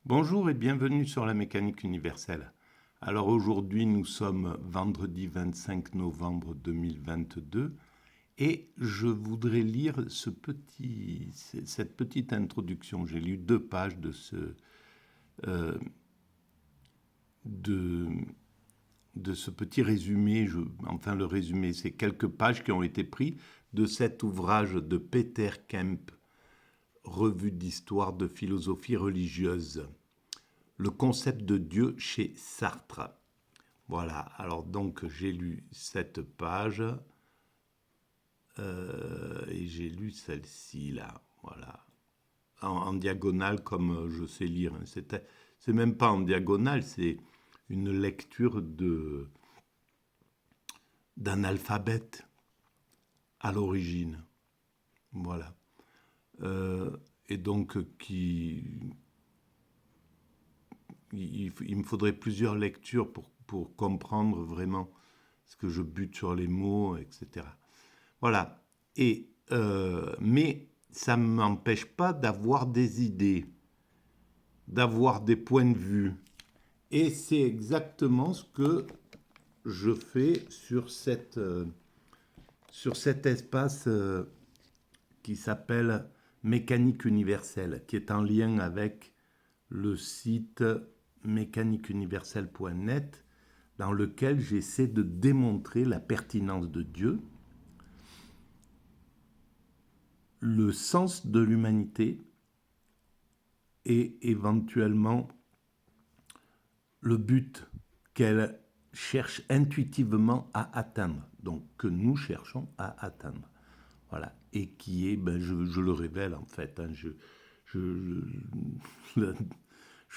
Bonjour et bienvenue sur la mécanique universelle. Alors aujourd'hui nous sommes vendredi 25 novembre 2022 et je voudrais lire cette petite introduction. J'ai lu 2 pages euh, de, de ce petit résumé. Enfin le résumé, c'est quelques pages qui ont été prises de cet ouvrage de Peter Kemp, Revue d'histoire de philosophie religieuse. Le concept de Dieu chez Sartre. Voilà, alors donc j'ai lu cette page et j'ai lu celle-ci là, voilà, en diagonale comme je sais lire. C'est même pas en diagonale, c'est une lecture d'un alphabet à l'origine. Voilà. Et donc il me faudrait plusieurs lectures pour comprendre vraiment ce que je bute sur les mots, etc. Voilà. Mais ça ne m'empêche pas d'avoir des idées, d'avoir des points de vue. Et c'est exactement ce que je fais sur cet espace qui s'appelle Mécanique universelle, qui est en lien avec le site mécaniqueuniverselle.net, dans lequel j'essaie de démontrer la pertinence de Dieu, le sens de l'humanité et éventuellement le but qu'elle cherche intuitivement à atteindre, donc que nous cherchons à atteindre. Voilà, et qui est, je le révèle en fait, hein, je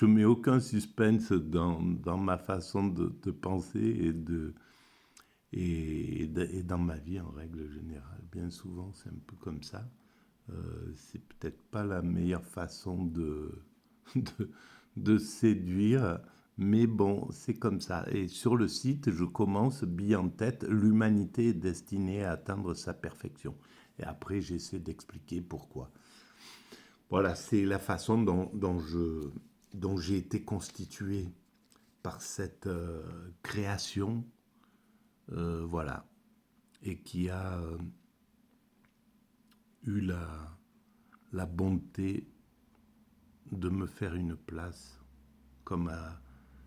mets aucun suspense dans ma façon de penser et dans ma vie en règle générale. Bien souvent, c'est un peu comme ça. C'est peut-être pas la meilleure façon de, de séduire, mais bon, c'est comme ça. Et sur le site, je commence bille en tête, l'humanité est destinée à atteindre sa perfection. Et après, j'essaie d'expliquer pourquoi. Voilà, c'est la façon dont j'ai été constitué par cette création, voilà, et qui a eu la bonté de me faire une place, comme à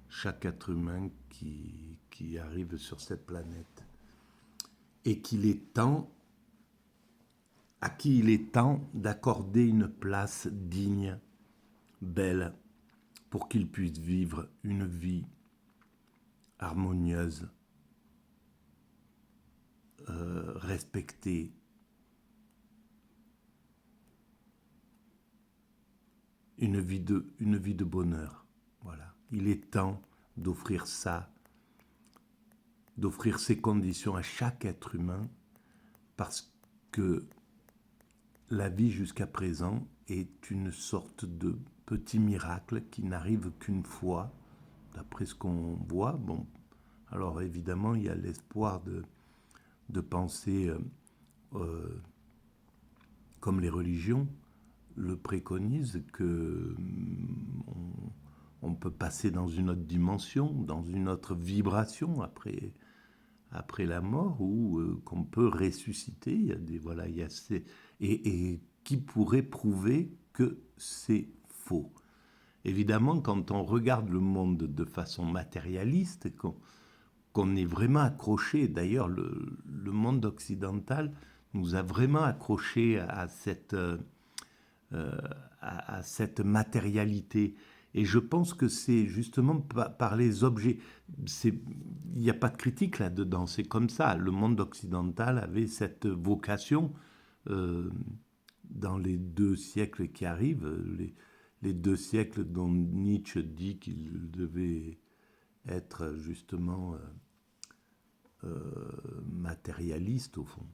chaque être humain qui arrive sur cette planète. Et à qui il est temps d'accorder une place digne, belle, pour qu'il puisse vivre une vie harmonieuse, respectée, une vie de bonheur. Voilà. Il est temps d'offrir ça, d'offrir ces conditions à chaque être humain, parce que la vie jusqu'à présent est une sorte de petit miracle qui n'arrive qu'une fois, d'après ce qu'on voit. Bon, alors évidemment, il y a l'espoir de penser comme les religions le préconisent, que on peut passer dans une autre dimension, dans une autre vibration après la mort, ou qu'on peut ressusciter. Il y a des, voilà, il y a et qui pourrait prouver que c'est faux. Évidemment, quand on regarde le monde de façon matérialiste, qu'on est vraiment accroché, d'ailleurs le monde occidental nous a vraiment accroché à cette matérialité. Et je pense que c'est justement par les objets. Il n'y a pas de critique là-dedans, c'est comme ça. Le monde occidental avait cette vocation euh, dans les 2 siècles qui arrivent, les 2 siècles dont Nietzsche dit qu'ils devaient être justement matérialistes au fond.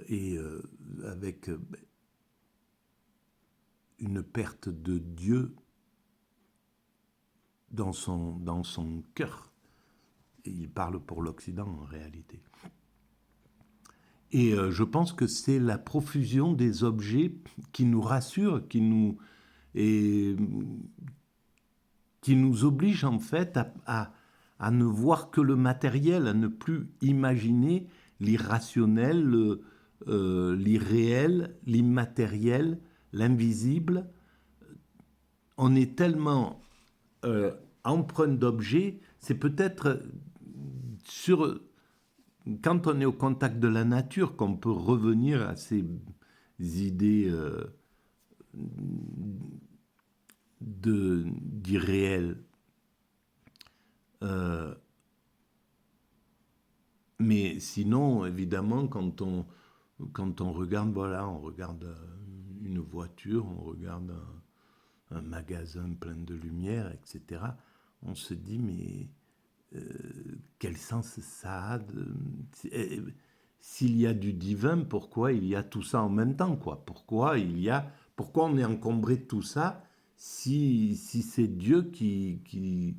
Et avec une perte de Dieu dans son cœur. Et il parle pour l'Occident en réalité. Et je pense que c'est la profusion des objets qui nous rassure, et qui nous oblige en fait à ne voir que le matériel, à ne plus imaginer l'irrationnel, l'irréel, l'immatériel, l'invisible. On est tellement empreint d'objets, c'est peut-être quand on est au contact de la nature qu'on peut revenir à ces idées d'irréel. Mais sinon, évidemment, quand on regarde, voilà, on regarde une voiture, on regarde un magasin plein de lumière, etc., on se dit, mais quel sens ça a s'il y a du divin, pourquoi il y a tout ça en même temps, quoi? Pourquoi on est encombré de tout ça si c'est Dieu qui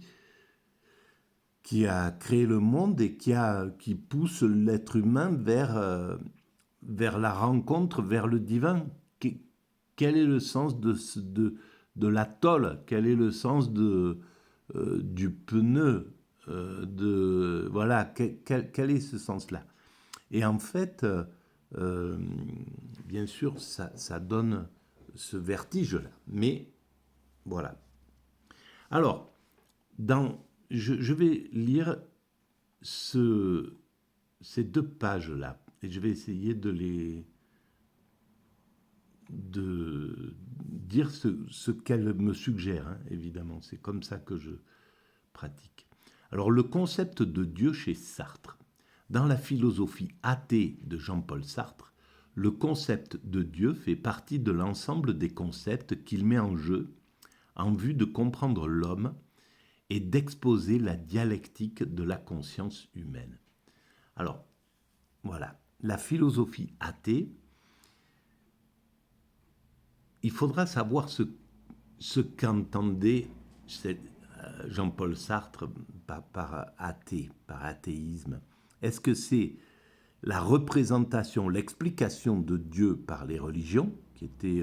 a créé le monde et qui pousse l'être humain vers la rencontre, vers le divin? Quel est le sens de la tôle? Quel est le sens du pneu? Voilà, quel est ce sens-là? Et en fait, bien sûr, ça donne ce vertige-là. Mais voilà. Alors, je vais lire ces deux pages-là et je vais essayer de dire ce qu'elle me suggère, hein, évidemment. C'est comme ça que je pratique. Alors, le concept de Dieu chez Sartre. Dans la philosophie athée de Jean-Paul Sartre, le concept de Dieu fait partie de l'ensemble des concepts qu'il met en jeu en vue de comprendre l'homme et d'exposer la dialectique de la conscience humaine. Alors, voilà, la philosophie athée, il faudra savoir ce qu'entendait Jean-Paul Sartre par athée, par athéisme. Est-ce que c'est la représentation, l'explication de Dieu par les religions qui était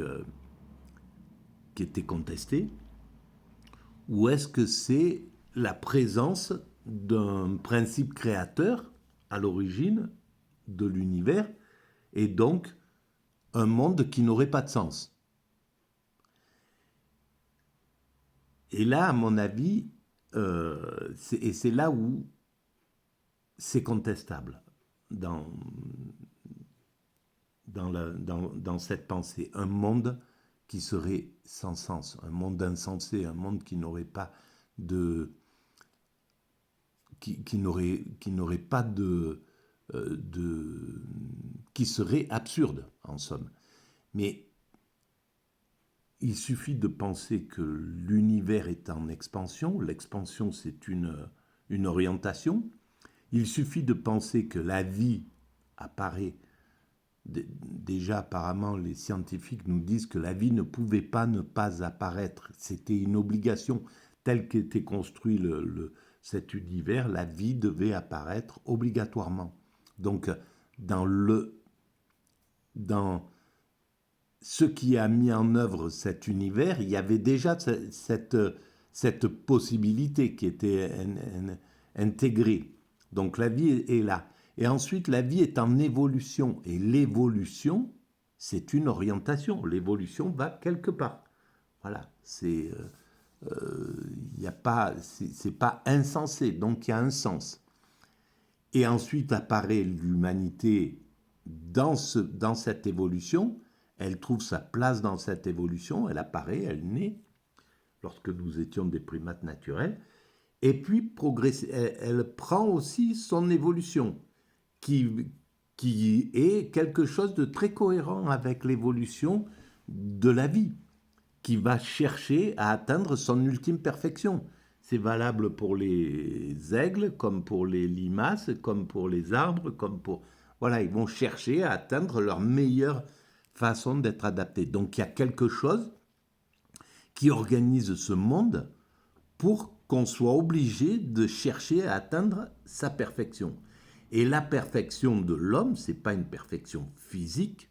contestée, ou est-ce que c'est la présence d'un principe créateur à l'origine de l'univers et donc un monde qui n'aurait pas de sens? Et là, à mon avis, c'est là où c'est contestable dans cette pensée. Un monde qui serait sans sens, un monde insensé, un monde qui n'aurait pas de... qui n'aurait pas qui serait absurde, en somme. Mais il suffit de penser que l'univers est en expansion. L'expansion, c'est une orientation. Il suffit de penser que la vie apparaît. Déjà, apparemment, les scientifiques nous disent que la vie ne pouvait pas ne pas apparaître. C'était une obligation telle qu'était construit cet univers. La vie devait apparaître obligatoirement. Donc, dans ce qui a mis en œuvre cet univers, il y avait déjà cette possibilité qui était intégrée. Donc la vie est là. Et ensuite, la vie est en évolution. Et l'évolution, c'est une orientation. L'évolution va quelque part. Voilà. C'est pas insensé. Donc il y a un sens. Et ensuite apparaît l'humanité dans cette évolution. Elle trouve sa place dans cette évolution, elle apparaît, elle naît, lorsque nous étions des primates naturels, et puis elle prend aussi son évolution, qui est quelque chose de très cohérent avec l'évolution de la vie, qui va chercher à atteindre son ultime perfection. C'est valable pour les aigles, comme pour les limaces, comme pour les arbres, comme pour... Voilà, ils vont chercher à atteindre leur meilleure façon d'être adapté. Donc il y a quelque chose qui organise ce monde pour qu'on soit obligé de chercher à atteindre sa perfection. Et la perfection de l'homme, c'est pas une perfection physique,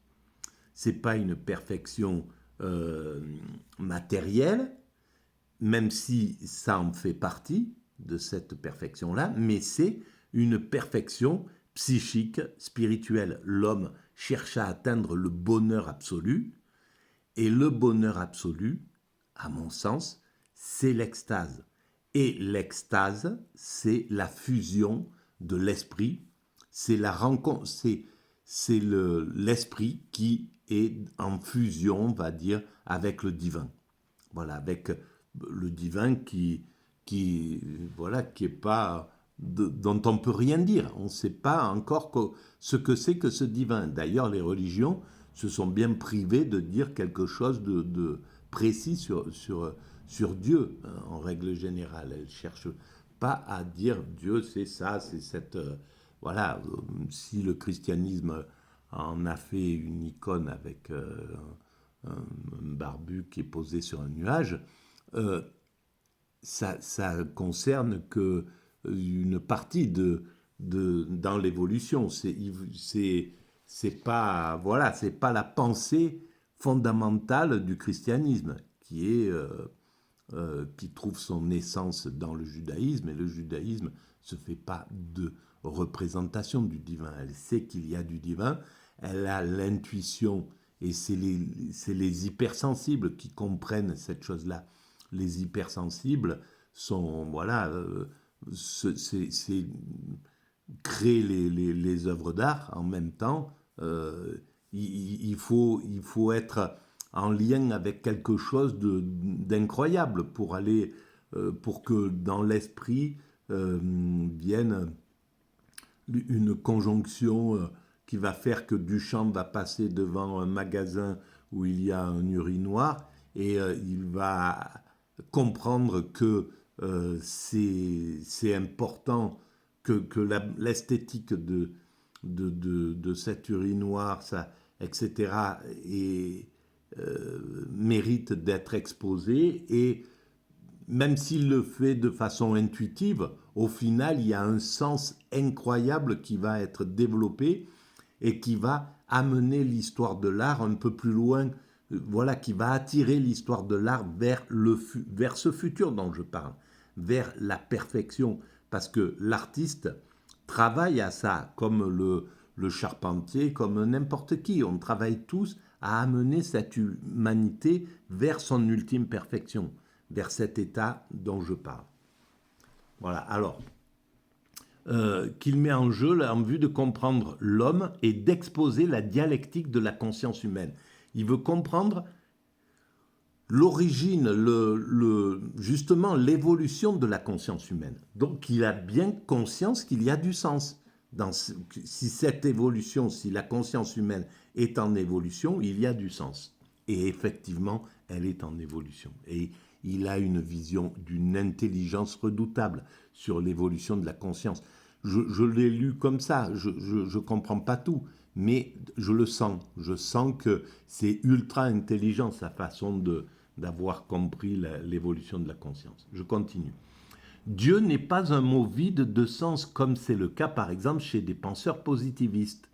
c'est pas une perfection matérielle, même si ça en fait partie de cette perfection-là, mais c'est une perfection psychique, spirituelle. L'homme cherche à atteindre le bonheur absolu, et le bonheur absolu, à mon sens, c'est l'extase. Et l'extase, c'est la fusion de l'esprit, c'est la rencontre, c'est l'esprit qui est en fusion, on va dire, avec le divin. Voilà, avec le divin qui voilà, qui est pas dont on peut rien dire. On ne sait pas encore ce que c'est que ce divin. D'ailleurs, les religions se sont bien privées de dire quelque chose de précis sur Dieu, hein, en règle générale. Elles ne cherchent pas à dire Dieu, c'est ça, c'est cette... voilà, si le christianisme en a fait une icône avec un barbu qui est posé sur un nuage, euh, ça concerne que une partie dans l'évolution. C'est pas, voilà, c'est pas la pensée fondamentale du christianisme qui trouve son essence dans le judaïsme, et le judaïsme se fait pas de représentation du divin. Elle sait qu'il y a du divin, elle a l'intuition, et c'est les hypersensibles qui comprennent cette chose-là. Les hypersensibles sont, voilà, c'est créer les œuvres d'art en même temps. Il faut être en lien avec quelque chose d'incroyable pour que dans l'esprit vienne une conjonction qui va faire que Duchamp va passer devant un magasin où il y a un urinoir, et il va comprendre que c'est important que l'esthétique de cet urinoir, ça, etc., mérite d'être exposée. Et même s'il le fait de façon intuitive, au final, il y a un sens incroyable qui va être développé et qui va amener l'histoire de l'art un peu plus loin, voilà, qui va attirer l'histoire de l'art vers ce futur dont je parle, vers la perfection, parce que l'artiste travaille à ça, comme le charpentier, comme n'importe qui. On travaille tous à amener cette humanité vers son ultime perfection, vers cet état dont je parle. Voilà, alors, qu'il met en jeu en vue de comprendre l'homme et d'exposer la dialectique de la conscience humaine. Il veut comprendre l'origine, justement l'évolution de la conscience humaine. Donc il a bien conscience qu'il y a du sens. Si cette évolution, si la conscience humaine est en évolution, il y a du sens. Et effectivement, elle est en évolution. Et il a une vision d'une intelligence redoutable sur l'évolution de la conscience. Je l'ai lu comme ça, je ne comprends pas tout, mais je le sens. Je sens que c'est ultra intelligent, sa façon d'avoir compris l'évolution de la conscience. Je continue. Dieu n'est pas un mot vide de sens, comme c'est le cas par exemple chez des penseurs positivistes.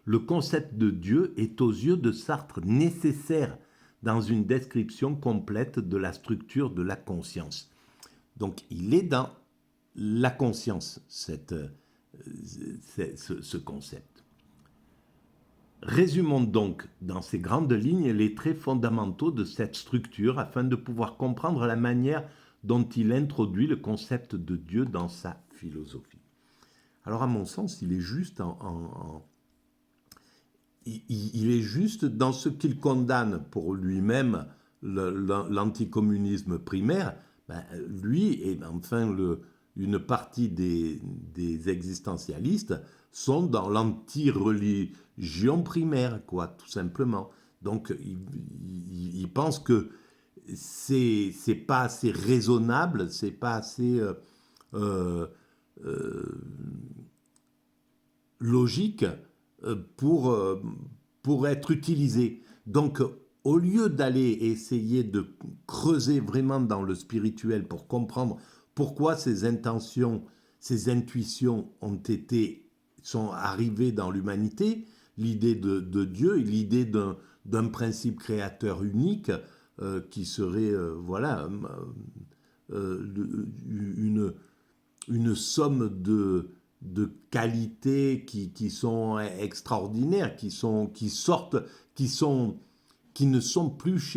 Le concept de Dieu est aux yeux de Sartre nécessaire dans une description complète de la structure de la conscience. Donc il est dans la conscience, ce concept. Résumons donc dans ces grandes lignes les traits fondamentaux de cette structure afin de pouvoir comprendre la manière dont il introduit le concept de Dieu dans sa philosophie. Alors à mon sens, il est juste il est juste dans ce qu'il condamne pour lui-même, l'anticommunisme primaire. Ben, lui et enfin une partie des existentialistes sont dans l'anti-religion primaire, quoi, tout simplement. Donc il pense que c'est pas assez raisonnable, c'est pas assez euh, logique pour être utilisé. Donc, au lieu d'aller essayer de creuser vraiment dans le spirituel pour comprendre pourquoi ces intentions, ces intuitions sont arrivées dans l'humanité, l'idée de Dieu, l'idée d'un principe créateur unique, qui serait, voilà, une, une somme de qualités qui sont extraordinaires, qui sortent, qui sont qui ne sont plus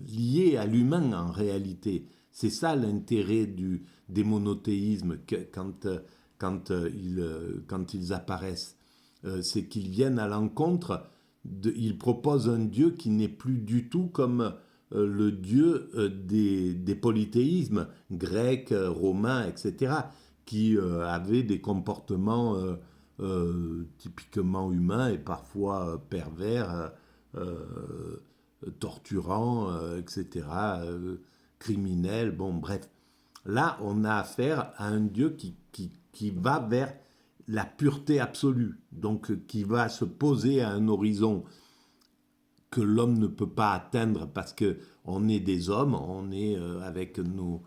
liés à l'humain en réalité. C'est ça l'intérêt des monothéismes quand ils apparaissent. C'est qu'ils viennent à l'encontre, ils proposent un Dieu qui n'est plus du tout comme le Dieu des polythéismes grecs, romains, etc., qui avaient des comportements typiquement humains et parfois pervers. Torturant, etc., criminel, bon, bref. Là, on a affaire à un Dieu qui va vers la pureté absolue, donc qui va se poser à un horizon que l'homme ne peut pas atteindre parce qu'on est des hommes, on est avec nos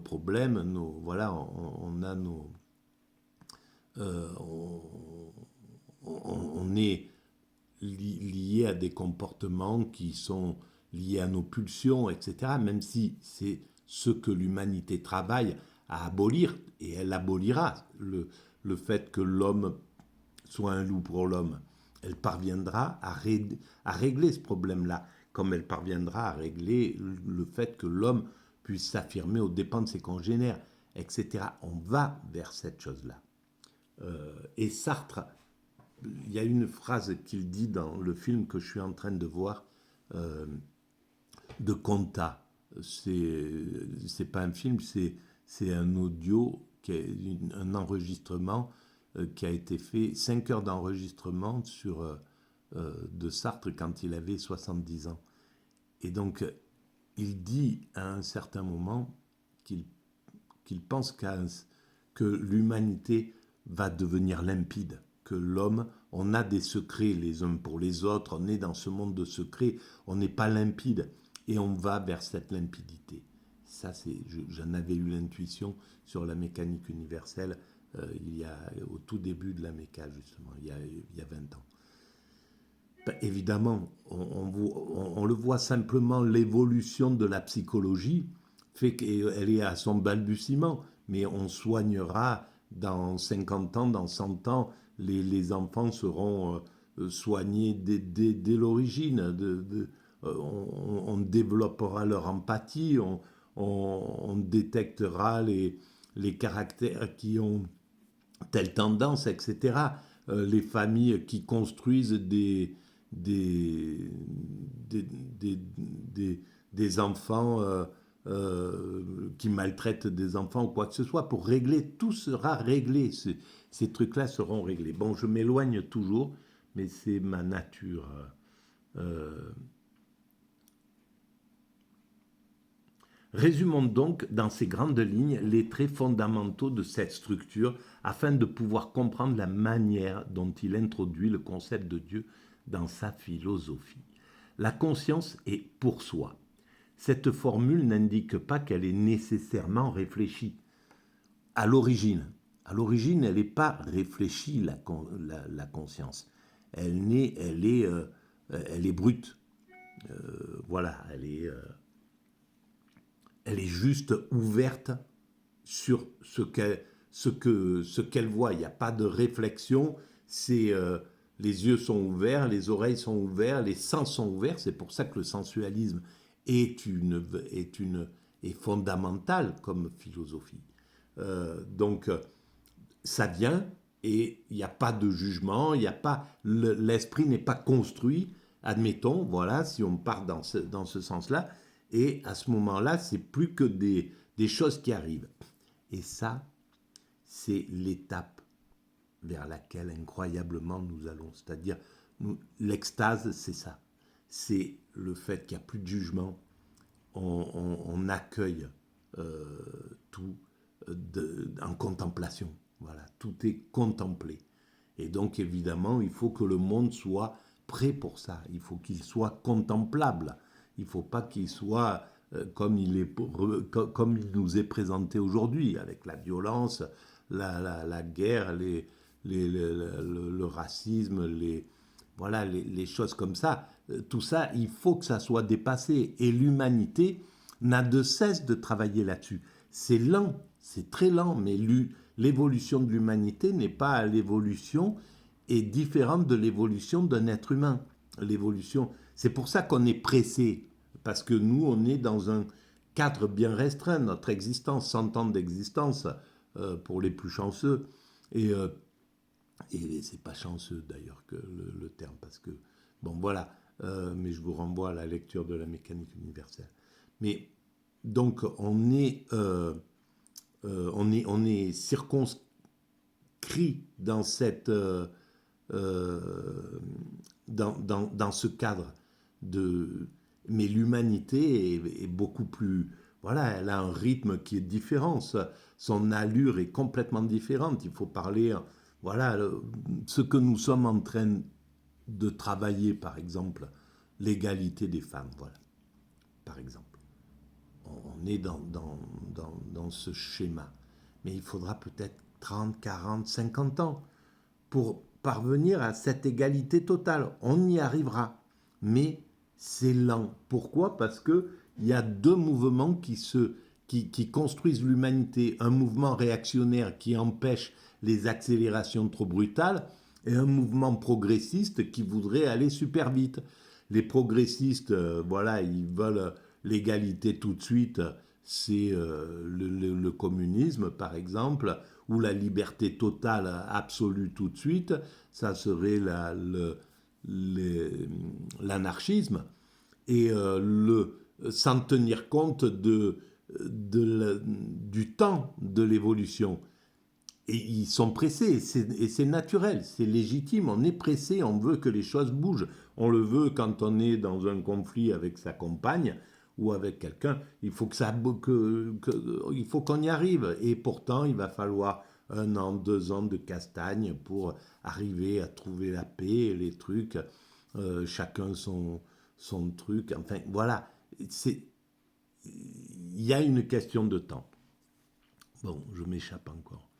problèmes, voilà, on a on est liés à des comportements qui sont liés à nos pulsions, etc., même si c'est ce que l'humanité travaille à abolir, et elle abolira le fait que l'homme soit un loup pour l'homme. Elle parviendra à régler ce problème-là, comme elle parviendra à régler le fait que l'homme puisse s'affirmer aux dépens de ses congénères, etc. On va vers cette chose-là. Et Sartre, il y a une phrase qu'il dit dans le film que je suis en train de voir, de Conta. C'est pas un film, c'est un audio, un enregistrement qui a été fait, 5 heures d'enregistrement de Sartre quand il avait 70 ans. Et donc, il dit à un certain moment qu'il pense que l'humanité va devenir limpide, que l'homme, on a des secrets les uns pour les autres, on est dans ce monde de secrets, on n'est pas limpide, et on va vers cette limpidité. Ça, j'en avais eu l'intuition sur la mécanique universelle au tout début de la méca, justement, il y a 20 ans. Évidemment, on le voit simplement, l'évolution de la psychologie fait qu'elle est à son balbutiement, mais on soignera dans 50 ans, dans 100 ans, les enfants seront soignés dès l'origine. On développera leur empathie, on détectera les caractères qui ont telle tendance, etc. Les familles qui construisent des, des, des enfants qui maltraitent des enfants ou quoi que ce soit, pour régler, tout sera réglé. Ces trucs-là seront réglés. Bon, je m'éloigne toujours, mais c'est ma nature. Résumons donc dans ces grandes lignes les traits fondamentaux de cette structure afin de pouvoir comprendre la manière dont il introduit le concept de Dieu dans sa philosophie. La conscience est pour soi. Cette formule n'indique pas qu'elle est nécessairement réfléchie. À l'origine, elle n'est pas réfléchie, la conscience. Elle est brute. Voilà, elle est juste ouverte sur ce qu'elle voit. Il n'y a pas de réflexion. Les yeux sont ouverts, les oreilles sont ouvertes, les sens sont ouverts. C'est pour ça que le sensualisme est fondamental comme philosophie. Donc, ça vient et il n'y a pas de jugement, l'esprit n'est pas construit, admettons, voilà, si on part dans ce sens-là, et à ce moment-là, c'est plus que des choses qui arrivent. Et ça, c'est l'étape vers laquelle incroyablement nous allons. C'est-à-dire, l'extase, c'est ça. C'est le fait qu'il n'y a plus de jugement. On accueille tout en contemplation. Voilà, tout est contemplé. Et donc, évidemment, il faut que le monde soit prêt pour ça. Il faut qu'il soit contemplable. Il ne faut pas qu'il soit comme il nous est présenté aujourd'hui, avec la violence, la guerre, le racisme, voilà, les choses comme ça, tout ça, il faut que ça soit dépassé. Et l'humanité n'a de cesse de travailler là-dessus. C'est lent, c'est très lent, mais l'évolution de l'humanité n'est pas l'évolution, est différente de l'évolution d'un être humain. L'évolution, c'est pour ça qu'on est pressé, parce que nous, on est dans un cadre bien restreint, notre existence, 100 ans d'existence pour les plus chanceux. Et, euh, et c'est pas chanceux d'ailleurs que le terme, parce que, bon voilà, mais je vous renvoie à la lecture de la mécanique universelle. Mais donc on est circonscrit dans cette dans ce cadre de mais l'humanité est beaucoup plus voilà, elle a un rythme qui est différent, son allure est complètement différente. Il faut parler voilà ce que nous sommes en train de travailler, par exemple l'égalité des femmes, voilà, par exemple. On est dans ce schéma. Mais il faudra peut-être 30, 40, 50 ans pour parvenir à cette égalité totale. On y arrivera. Mais c'est lent. Pourquoi? Parce qu'il y a deux mouvements qui construisent l'humanité. Un mouvement réactionnaire qui empêche les accélérations trop brutales et un mouvement progressiste qui voudrait aller super vite. Les progressistes, voilà, ils veulent l'égalité tout de suite, c'est le communisme par exemple, ou la liberté totale absolue tout de suite, ça serait l'anarchisme, et sans tenir compte du temps de l'évolution. Et ils sont pressés, et c'est naturel, c'est légitime, on est pressé, on veut que les choses bougent. On le veut quand on est dans un conflit avec sa compagne ou avec quelqu'un, il faut il faut qu'on y arrive. Et pourtant, il va falloir 1 an, 2 ans de castagne pour arriver à trouver la paix, les trucs, chacun son truc. Enfin, voilà, il y a une question de temps. Bon, je m'échappe encore.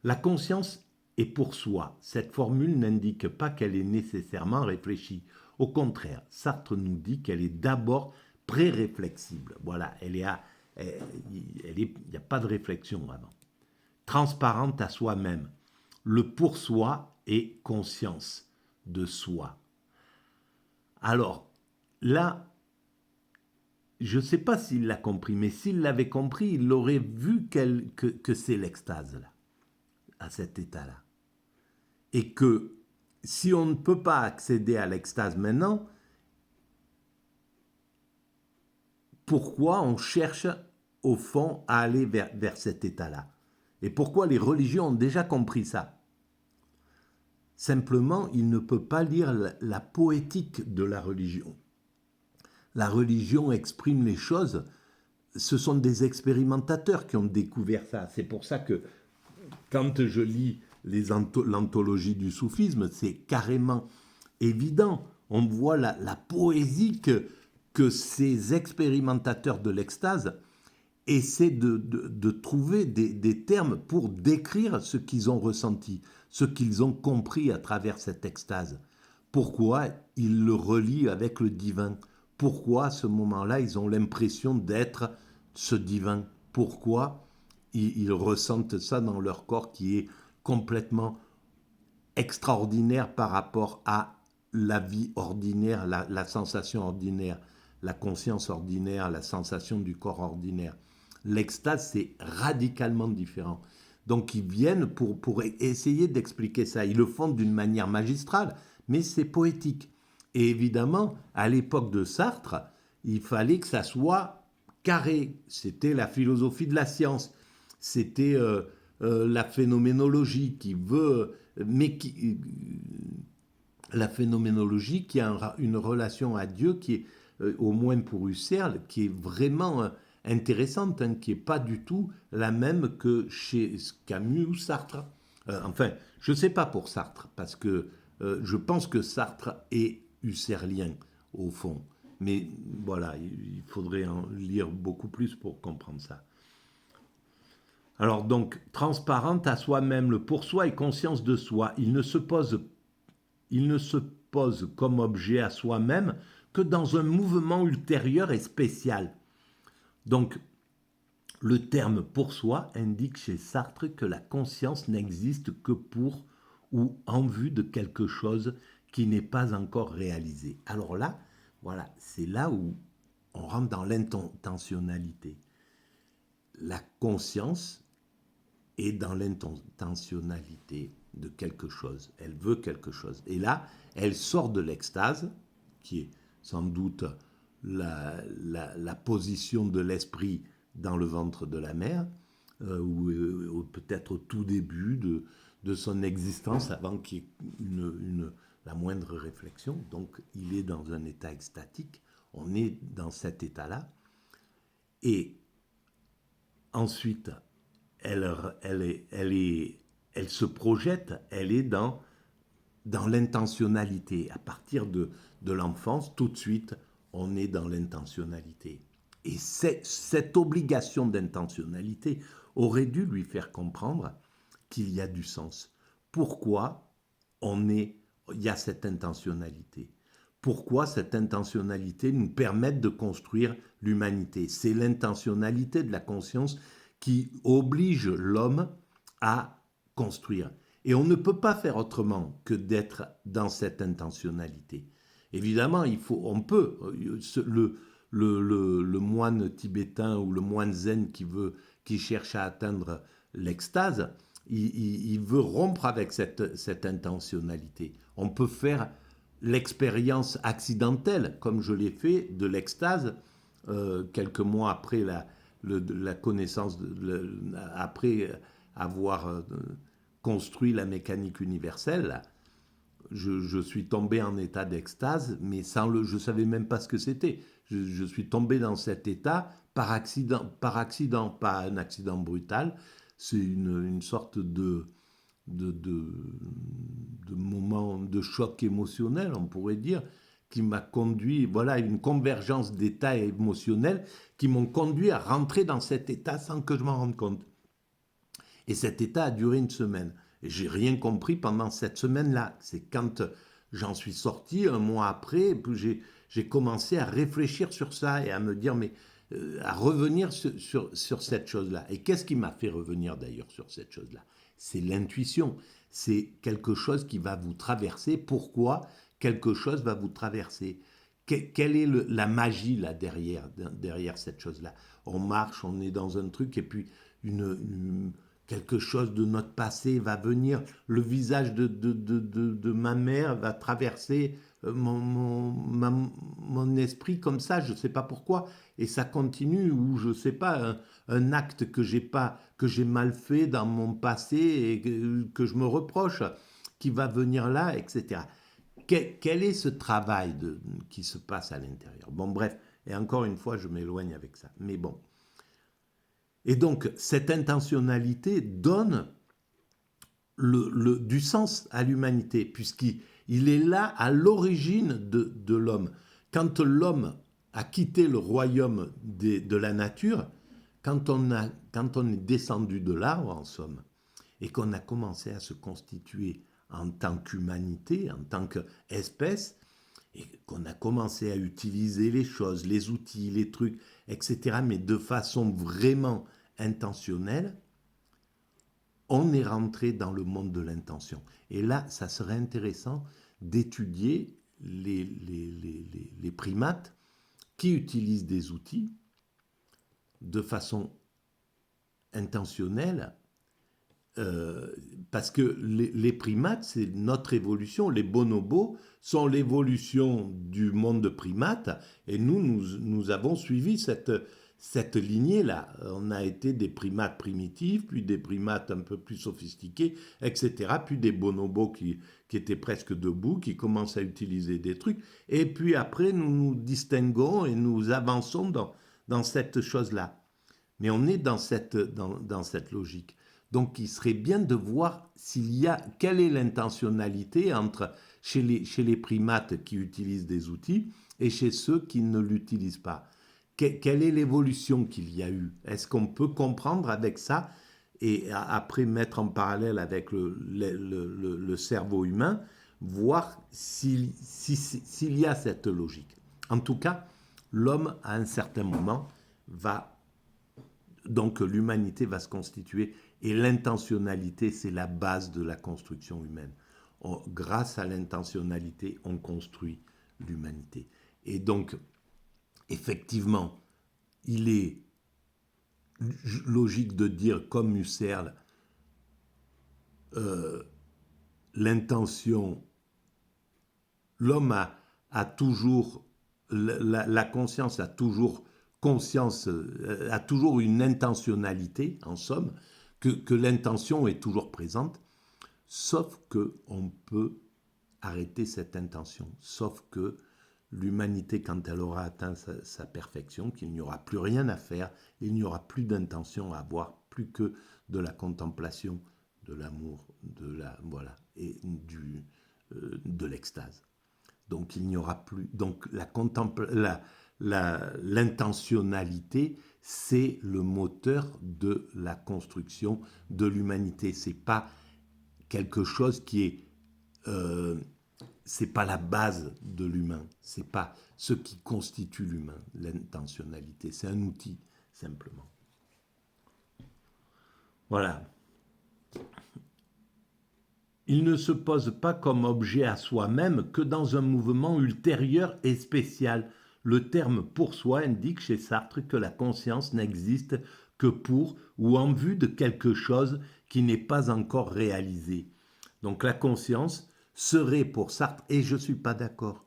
La conscience est pour soi. Cette formule n'indique pas qu'elle est nécessairement réfléchie. Au contraire, Sartre nous dit qu'elle est d'abord pré-réflexible. Voilà, il n'y a pas de réflexion avant. Transparente à soi-même. Le pour soi est conscience de soi. Alors, là, je ne sais pas s'il l'a compris, mais s'il l'avait compris, il aurait vu que c'est l'extase, là, à cet état-là. Et que si on ne peut pas accéder à l'extase maintenant, pourquoi on cherche au fond à aller vers cet état-là? Et pourquoi les religions ont déjà compris ça? Simplement, il ne peut pas lire la poétique de la religion. La religion exprime les choses. Ce sont des expérimentateurs qui ont découvert ça. C'est pour ça que quand je lis l'anthologie du soufisme, c'est carrément évident. On voit la poésie que ces expérimentateurs de l'extase essaient de trouver des termes pour décrire ce qu'ils ont ressenti, ce qu'ils ont compris à travers cette extase. Pourquoi ils le relient avec le divin? Pourquoi à ce moment-là, ils ont l'impression d'être ce divin? Pourquoi ils ressentent ça dans leur corps qui est complètement extraordinaire par rapport à la vie ordinaire, la sensation ordinaire, la conscience ordinaire, la sensation du corps ordinaire. L'extase, c'est radicalement différent. Donc ils viennent pour essayer d'expliquer ça. Ils le font d'une manière magistrale, mais c'est poétique. Et évidemment, à l'époque de Sartre, il fallait que ça soit carré. C'était la philosophie de la science. C'était la phénoménologie qui veut, la phénoménologie qui a une relation à Dieu qui est, au moins pour Husserl, qui est vraiment intéressante, hein, qui n'est pas du tout la même que chez Camus ou Sartre. Enfin, je ne sais pas pour Sartre, parce que je pense que Sartre est husserlien, au fond. Mais voilà, il faudrait en lire beaucoup plus pour comprendre ça. Alors donc, transparente à soi-même, le pour soi et conscience de soi, il ne se pose comme objet à soi-même que dans un mouvement ultérieur et spécial. Donc, le terme pour soi indique chez Sartre que la conscience n'existe que pour ou en vue de quelque chose qui n'est pas encore réalisé. Alors là, voilà, c'est là où on rentre dans l'intentionnalité. La conscience est dans l'intentionnalité de quelque chose. Elle veut quelque chose. Et là, elle sort de l'extase, qui est sans doute la position de l'esprit dans le ventre de la mère, ou peut-être au tout début de son existence, avant qu'il y ait la moindre réflexion. Donc, il est dans un état extatique. On est dans cet état-là. Et ensuite, elle se projette, elle est dans l'intentionnalité. À partir de l'enfance, tout de suite, on est dans l'intentionnalité. Et cette obligation d'intentionnalité aurait dû lui faire comprendre qu'il y a du sens. Pourquoi il y a cette intentionnalité? Pourquoi cette intentionnalité nous permet de construire l'humanité? C'est l'intentionnalité de la conscience qui oblige l'homme à construire. Et on ne peut pas faire autrement que d'être dans cette intentionnalité. Évidemment, on peut. Le moine tibétain ou le moine zen qui cherche à atteindre l'extase, il veut rompre avec cette intentionnalité. On peut faire l'expérience accidentelle, comme je l'ai fait, de l'extase, quelques mois après la connaissance, après avoir construit la mécanique universelle. Je suis tombé en état d'extase, mais je ne savais même pas ce que c'était. Je suis tombé dans cet état par accident, pas un accident brutal. C'est une sorte de moment de choc émotionnel, on pourrait dire, qui m'a conduit, voilà, une convergence d'états émotionnels qui m'ont conduit à rentrer dans cet état sans que je m'en rende compte. Et cet état a duré une semaine. Et j'ai rien compris pendant cette semaine-là. C'est quand j'en suis sorti, un mois après, j'ai commencé à réfléchir sur ça et à me dire, mais à revenir sur cette chose-là. Et qu'est-ce qui m'a fait revenir d'ailleurs sur cette chose-là? C'est l'intuition. C'est quelque chose qui va vous traverser. Pourquoi quelque chose va vous traverser? Quelle est la magie là derrière cette chose-là? On marche, on est dans un truc et puis quelque chose de notre passé va venir, le visage de ma mère va traverser mon esprit comme ça, je ne sais pas pourquoi, et ça continue, ou je ne sais pas, un acte que j'ai mal fait dans mon passé et que je me reproche, qui va venir là, etc. Quel est ce travail qui se passe à l'intérieur? Bon, bref, et encore une fois, je m'éloigne avec ça, mais bon. Et donc, cette intentionnalité donne du sens à l'humanité, puisqu'il est là à l'origine de l'homme. Quand l'homme a quitté le royaume de la nature, quand on est descendu de l'arbre, en somme, et qu'on a commencé à se constituer en tant qu'humanité, en tant qu'espèce, et qu'on a commencé à utiliser les choses, les outils, les trucs, etc., mais de façon vraiment intentionnelle, on est rentré dans le monde de l'intention. Et là, ça serait intéressant d'étudier les primates qui utilisent des outils de façon intentionnelle, parce que les primates, c'est notre évolution. Les bonobos sont l'évolution du monde de primates, et nous avons suivi cette lignée-là. On a été des primates primitifs, puis des primates un peu plus sophistiqués, etc. Puis des bonobos qui étaient presque debout, qui commencent à utiliser des trucs. Et puis après, nous nous distinguons et nous avançons dans cette chose-là. Mais on est dans cette logique. Donc, il serait bien de voir quelle est l'intentionnalité chez les primates qui utilisent des outils et chez ceux qui ne l'utilisent pas. Quelle est l'évolution qu'il y a eu? Est-ce qu'on peut comprendre avec ça et après mettre en parallèle avec le cerveau humain, voir s'il y a cette logique. En tout cas, l'homme, à un certain moment, donc l'humanité va se constituer, et l'intentionnalité, c'est la base de la construction humaine. Grâce à l'intentionnalité, on construit l'humanité. Et donc, effectivement, il est logique de dire, comme Husserl, l'intention, l'homme a toujours, la conscience a toujours conscience, a toujours une intentionnalité, en somme, que l'intention est toujours présente, sauf qu'on peut arrêter cette intention, sauf que l'humanité, quand elle aura atteint sa perfection, qu'il n'y aura plus rien à faire, il n'y aura plus d'intention à avoir, plus que de la contemplation, de l'amour, voilà, et de l'extase. Donc il n'y aura plus. Donc l'intentionnalité, c'est le moteur de la construction de l'humanité. C'est pas quelque chose qui est c'est pas la base de l'humain, c'est pas ce qui constitue l'humain, l'intentionnalité, c'est un outil simplement. Voilà. Il ne se pose pas comme objet à soi-même que dans un mouvement ultérieur et spécial. Le terme pour soi indique chez Sartre que la conscience n'existe que pour ou en vue de quelque chose qui n'est pas encore réalisé. Donc la conscience serait pour Sartre, et je ne suis pas d'accord,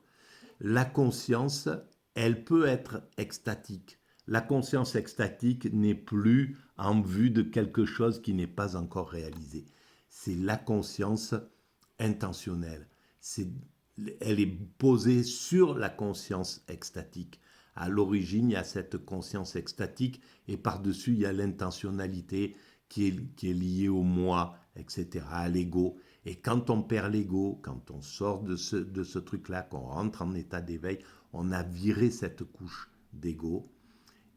la conscience, elle peut être extatique. La conscience extatique n'est plus en vue de quelque chose qui n'est pas encore réalisé. C'est la conscience intentionnelle. Elle est posée sur la conscience extatique. À l'origine, il y a cette conscience extatique et par-dessus, il y a l'intentionnalité qui est liée au moi, etc., à l'ego. Et quand on perd l'ego, quand on sort de ce truc-là, qu'on rentre en état d'éveil, on a viré cette couche d'ego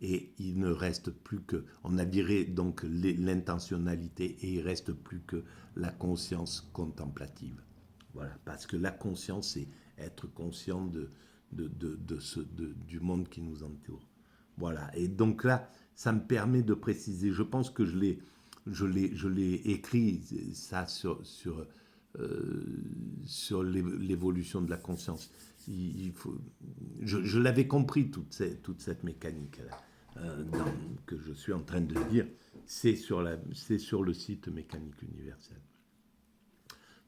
et il ne reste plus que, on a viré donc l'intentionnalité et il reste plus que la conscience contemplative. Voilà, parce que la conscience, c'est être conscient du monde qui nous entoure. Voilà, et donc là, ça me permet de préciser, je pense que je l'ai écrit ça sur l'évolution de la conscience. Je l'avais compris, toute cette mécanique-là, que je suis en train de dire, c'est sur le site Mécanique universelle.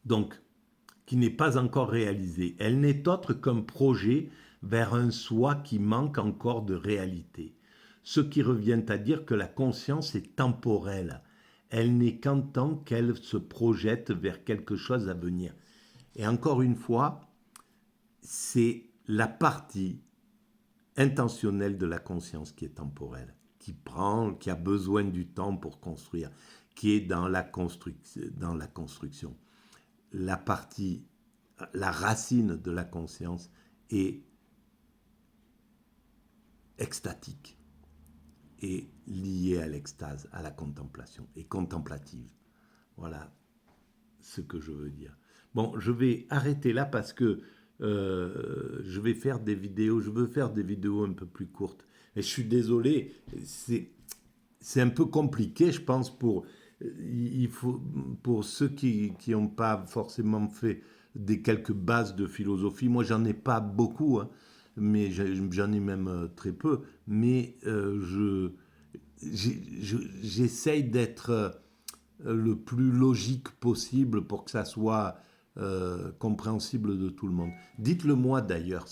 Donc, qui n'est pas encore réalisée. Elle n'est autre qu'un projet vers un soi qui manque encore de réalité. Ce qui revient à dire que la conscience est temporelle. Elle n'est qu'en tant qu'elle se projette vers quelque chose à venir. Et encore une fois, c'est la partie intentionnelle de la conscience qui est temporelle, qui a besoin du temps pour construire, qui est dans la construction. La racine de la conscience est extatique et liée à l'extase, à la contemplation, et contemplative. Voilà ce que je veux dire. Bon, je vais arrêter là parce que je veux faire des vidéos un peu plus courtes. Et je suis désolé, c'est un peu compliqué, je pense, pour ceux qui n'ont pas forcément fait quelques bases de philosophie. Moi, j'en ai pas beaucoup, hein, mais j'en ai même très peu. Mais j'essaye d'être le plus logique possible pour que ça soit compréhensible de tout le monde. Dites-le moi d'ailleurs,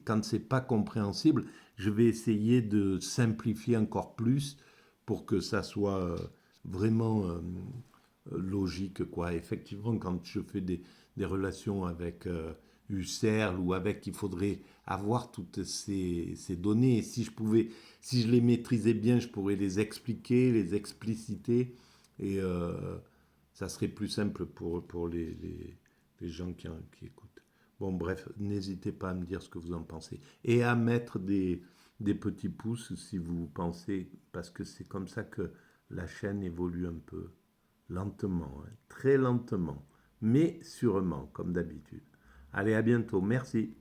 quand c'est pas compréhensible, je vais essayer de simplifier encore plus pour que ça soit vraiment logique, quoi. Effectivement, quand je fais des relations avec Husserl ou avec, il faudrait avoir toutes ces données. Et si je les maîtrisais bien, je pourrais les expliquer, les expliciter, et ça serait plus simple pour les gens qui écoutent. Bon, bref, n'hésitez pas à me dire ce que vous en pensez. Et à mettre des petits pouces si vous pensez, parce que c'est comme ça que la chaîne évolue un peu lentement, hein, très lentement. mais sûrement, comme d'habitude. Allez, à bientôt. Merci.